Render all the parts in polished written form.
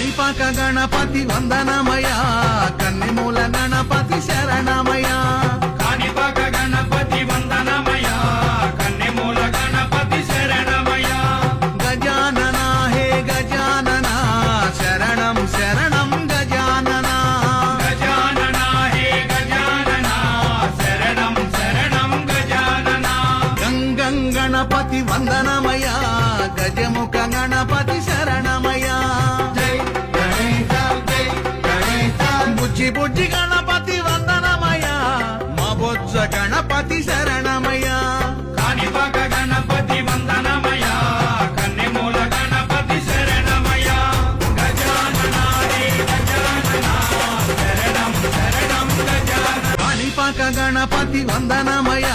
కాణిపాక గణపతి వందనమయ కన్నెమూల గణపతి శరణమయ కాణిపాక గణపతి వందనమయ కన్నెమూల గణపతి శరణమయ గజానన హే గజానన శరణం శరణం గజానన గజానన హే గజానన శరణం శరణం గజానన గంగం గణపతి వందనమయ గజముఖ గణపతి శరణమయ బుజ్జి బుజ్జి గణపతి వందనమయ మా బొజ్జ గణపతి శరణమయ కాణిపాక గణపతి వందనమయ కన్నెమూల గణపతి శరణమయ గజానన హే గజానన శరణం శరణం గజానన కాణిపాక గణపతి వందనమయ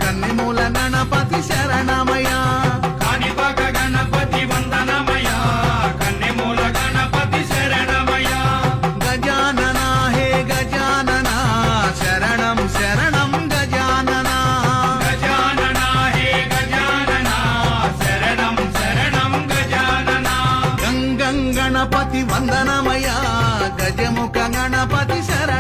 కన్నెమూల గణపతి శరణమయ కాణిపాక గణపతి వందనమయ కన్నెమూల గణపతి శరణమయ గజానన హే గజానన శరణం శరణం గజానన గజానన హే గజానన శరణం శరణం గజానన గంగం గణపతి వందనమయ గజముఖ గణపతి శరణమయ